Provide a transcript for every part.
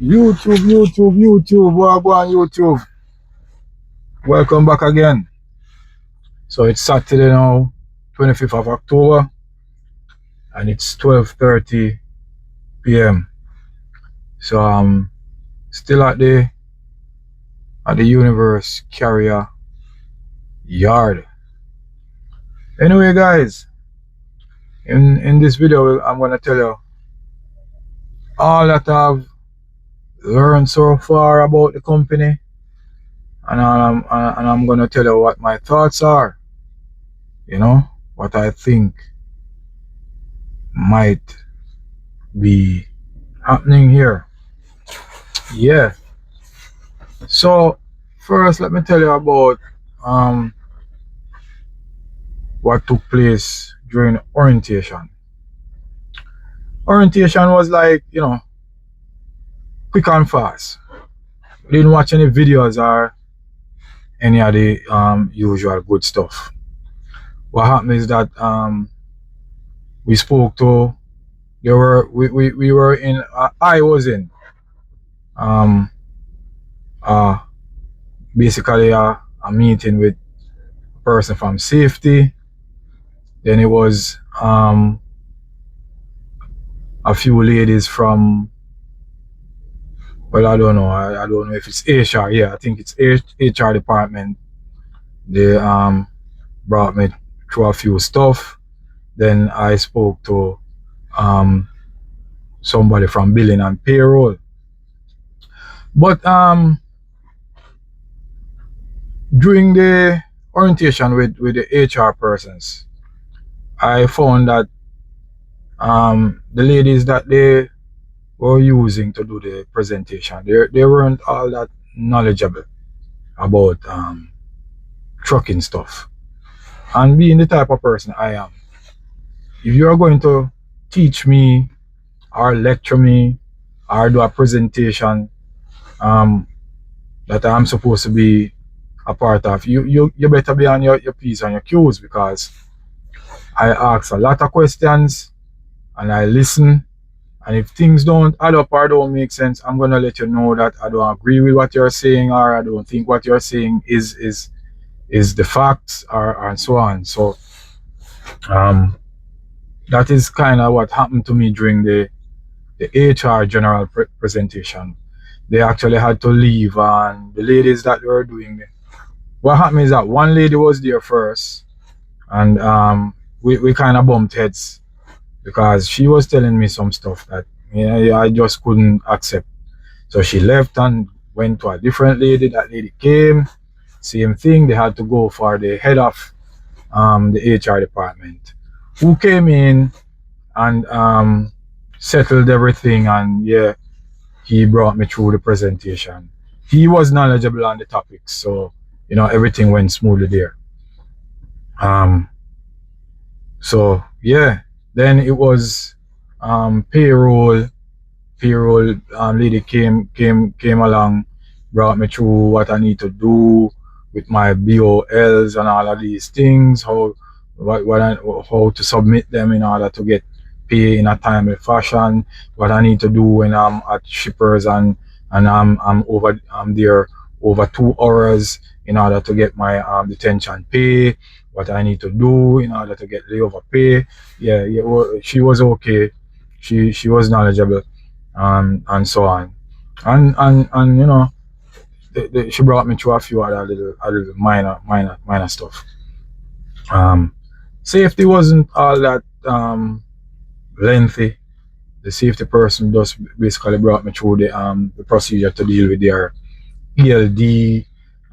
YouTube, go on YouTube. Welcome back again. So it's Saturday now, 25th of October, and it's 12:30 p.m. So I'm still at the Universe Carrier Yard. Anyway, guys, in this video, I'm gonna tell you all that I've learned so far about the company, and I'm gonna tell you what my thoughts are. You know, what I think might be happening here. Yeah. So first, let me tell you about what took place during orientation. Orientation was like, quick and fast. We didn't watch any videos or any of the usual good stuff. What happened is that we spoke to. We were in. I was in. Basically a meeting with a person from safety. Then it was a few ladies from, well, I don't know. I don't know if it's HR. Yeah, I think it's HR department. They brought me through a few stuff. Then I spoke to somebody from billing and payroll. But during the orientation with the HR persons, I found that the ladies that they were using to do the presentation, they weren't all that knowledgeable about trucking stuff. And being the type of person I am, if you're going to teach me or lecture me or do a presentation that I'm supposed to be a part of, you better be on your P's and your Q's, because I ask a lot of questions and I listen. And if things don't add up or don't make sense, I'm gonna let you know that I don't agree with what you're saying, or I don't think what you're saying is the facts, or and so on. So that is kind of what happened to me during the HR general presentation. They actually had to leave, and the ladies that were doing it, what happened is that one lady was there first, and we kind of bumped heads, because she was telling me some stuff that I just couldn't accept. So she left and went to a different lady. That lady came, same thing. They had to go for the head of the HR department, who came in and settled everything. And yeah, he brought me through the presentation. He was knowledgeable on the topics, so everything went smoothly there. So yeah, then it was payroll lady came along, brought me through what I need to do with my BOLs and all of these things, how to submit them in order to get pay in a timely fashion, what I need to do when I'm at shippers and I'm there over 2 hours in order to get my detention pay, what I need to do in order to get layover pay. Yeah, she was okay. She was knowledgeable, and so on. And she brought me through a few other little minor stuff. Safety wasn't all that lengthy. The safety person just basically brought me through the procedure to deal with their ELD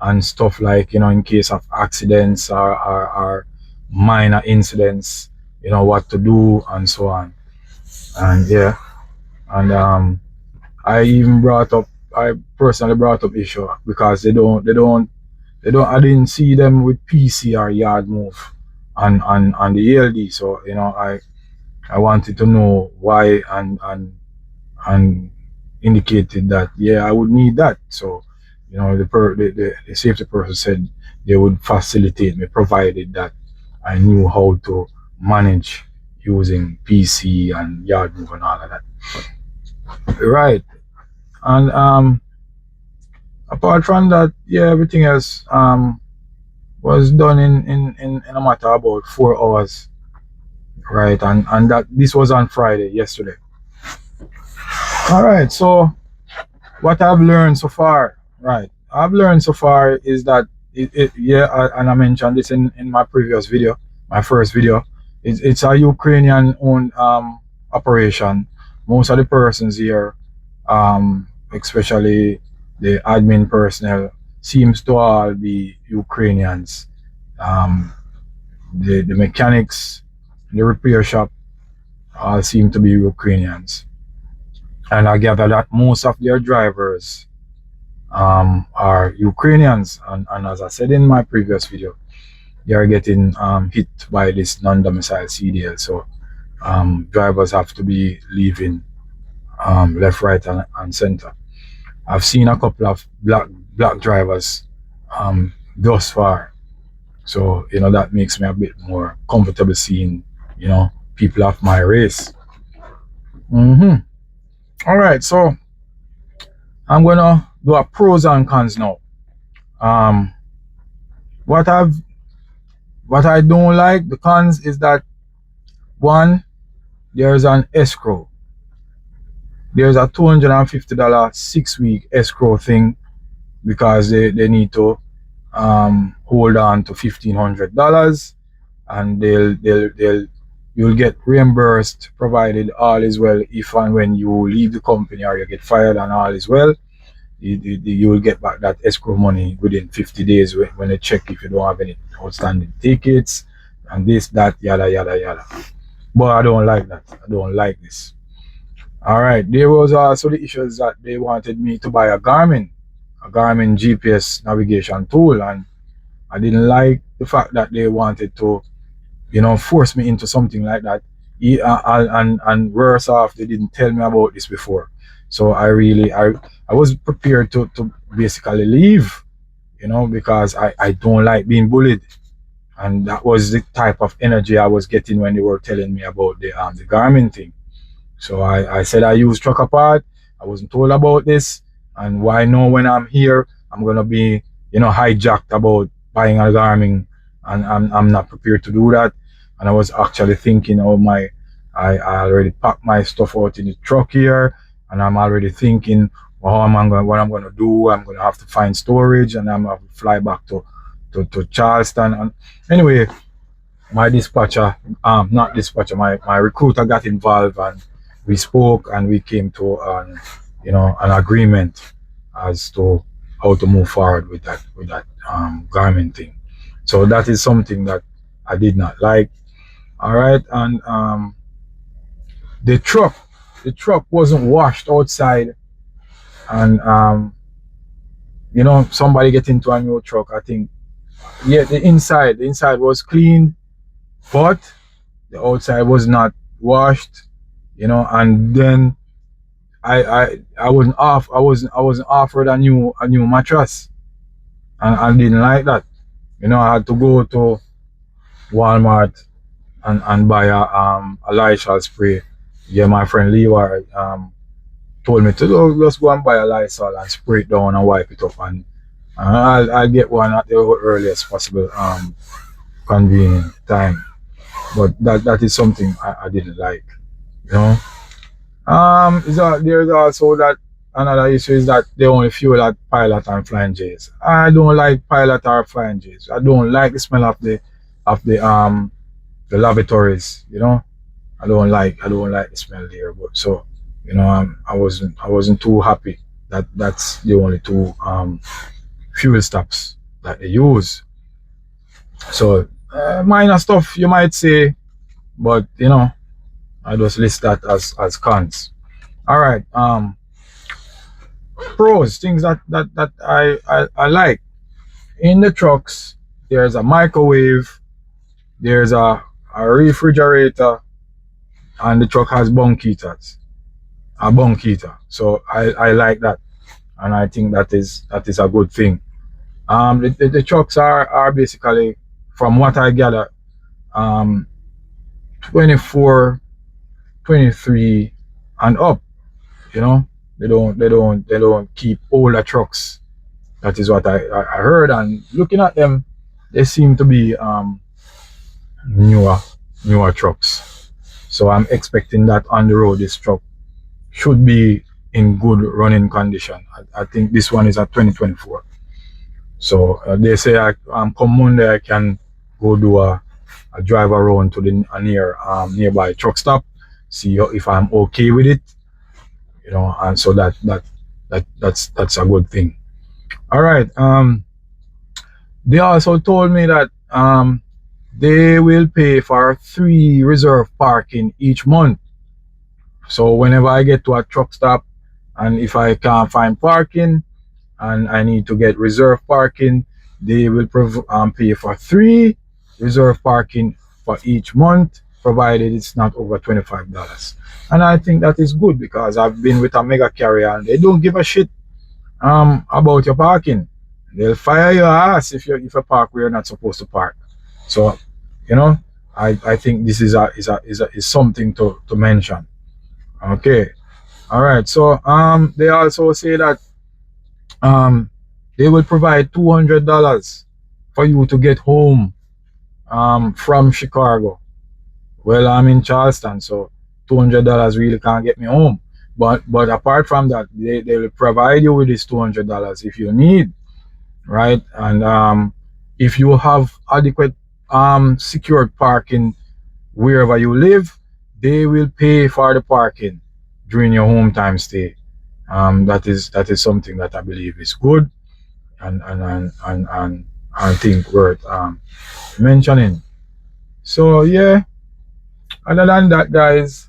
and stuff, like in case of accidents or minor incidents, what to do and so on. And yeah, and I personally brought up issue because they don't I didn't see them with PC or yard move on the ELD. So I wanted to know why, and indicated that yeah, I would need that. So the safety person said they would facilitate me, provided that I knew how to manage using PC and yard move and all of that. Right. And apart from that, yeah, everything else was done in a matter of about 4 hours, right? And that this was on Friday, yesterday. All right, so what I've learned so far, right? I've learned so far is that yeah, and I mentioned this in my previous video, my first video. It's a Ukrainian owned operation. Most of the persons here, especially the admin personnel, seems to all be Ukrainians. Um, the mechanics, the repair shop, all seem to be Ukrainians, and I gather that most of their drivers are Ukrainians, and as I said in my previous video, they are getting hit by this non-domicile CDL. So drivers have to be leaving left, right, and center. I've seen a couple of black drivers thus far, so that makes me a bit more comfortable seeing people of my race. Mm-hmm. All right, so I'm gonna do a pros and cons now. Um, what I've what I don't like, the cons, is that one, there's an escrow. There's a $250 6-week escrow thing because they need to hold on to $1,500, and you'll get reimbursed provided all is well if and when you leave the company or you get fired and all is well. You will get back that escrow money within 50 days when they check if you don't have any outstanding tickets and this, that, yada, yada, yada. But I don't like that. I don't like this. All right. There was also the issues that they wanted me to buy a Garmin GPS navigation tool, and I didn't like the fact that they wanted to, force me into something like that. And worse off, they didn't tell me about this before. So I was prepared to basically leave, because I don't like being bullied. And that was the type of energy I was getting when they were telling me about the Garmin thing. So I said I use truck apart. I wasn't told about this. And why know when I'm here, I'm gonna be, hijacked about buying a Garmin, and I'm not prepared to do that. And I was actually thinking, I already packed my stuff out in the truck here, and I'm already thinking, well, what I'm gonna do. I'm gonna have to find storage, and I'm gonna have to fly back to Charleston. And anyway, my dispatcher, not dispatcher, my recruiter got involved, and we spoke, and we came to an agreement as to how to move forward with that Garmin thing. So that is something that I did not like. All right, and the truck wasn't washed outside, and somebody get into a new truck. I think, yeah, the inside was cleaned, but the outside was not washed, and then I wasn't offered a new mattress, and I didn't like that. I had to go to Walmart and buy a Lysol spray. Yeah, my friend Levi told me to just go and buy a Lysol and spray it down and wipe it up, and I'll get one at the earliest possible convenient time. But that is something I didn't like, you know. There's also that another issue is that they only fuel at Pilot and Flying J's. I don't like Pilot or Flying J's. I don't like the smell of the lavatories. I don't like the smell there. But so I wasn't too happy that that's the only two fuel stops that they use. So minor stuff you might say, but I just list that as cons. All right. Pros, things that I like in the trucks. There's a microwave, there's a refrigerator, and the truck has a bunk heater. So I like that, and I think that is a good thing. The trucks are basically, from what I gather, um 24, 23 and up. you know They don't keep older trucks. That is what I heard. And looking at them, they seem to be newer newer trucks. So I'm expecting that on the road this truck should be in good running condition. I think this one is a 2024. So they say come Monday I can go do a drive around to the nearby truck stop, see if I'm okay with it, and so that's a good thing. All right. They also told me that they will pay for 3 reserve parking each month. So whenever I get to a truck stop and if I can't find parking and I need to get reserve parking, they will pay for 3 reserve parking for each month, provided it's not over $25. And I think that is good because I've been with a mega carrier and they don't give a shit about your parking. They'll fire your ass if you park where you're not supposed to park. So, you know, I think this is something to mention. Okay. All right. So they also say that um they will provide $200 for you to get home from Chicago. Well, I'm in Charleston, so $200 really can't get me home. But apart from that, they will provide you with this $200 if you need, right? And if you have adequate secured parking wherever you live, they will pay for the parking during your home time stay. That is something that I believe is good and I think worth mentioning. So yeah, other than that, guys,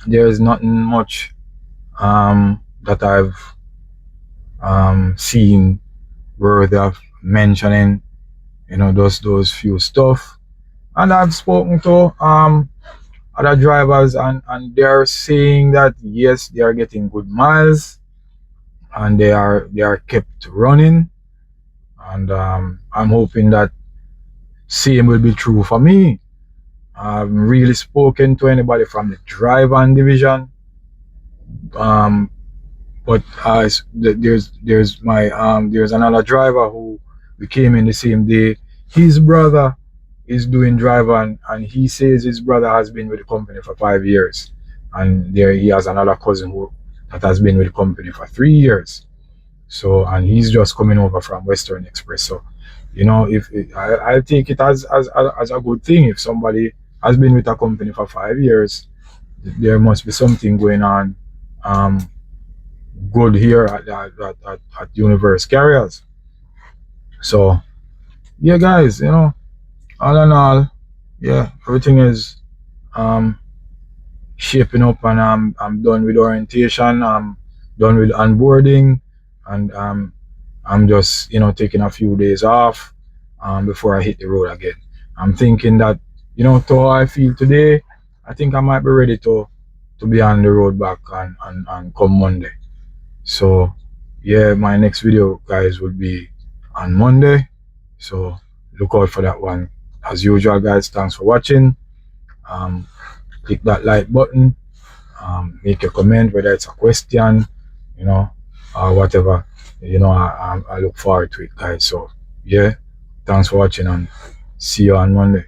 there's nothing much that I've seen worthy of mentioning. Those few stuff. And I've spoken to other drivers and they're saying that yes, they are getting good miles and they are kept running. And I'm hoping that same will be true for me. I haven't really spoken to anybody from the driver division, um, but there's another driver who we came in the same day. His brother is doing driver, and he says his brother has been with the company for 5 years, and there he has another cousin that has been with the company for 3 years. So, and he's just coming over from Western Express. So, if I take it as a good thing. If somebody has been with a company for 5 years, there must be something going on um, good here at Universe Carriers. So, yeah, guys, all in all, yeah, everything is um, shaping up, and I'm done with orientation. I'm done with onboarding, and I'm just taking a few days off before I hit the road again. I'm thinking that to how I feel today, I think I might be ready to be on the road back and come Monday. So yeah, my next video, guys, will be on Monday. So look out for that one. As usual, guys, thanks for watching. Um, click that like button. Make a comment, whether it's a question, or whatever. I look forward to it, guys. So yeah, thanks for watching and see you on Monday.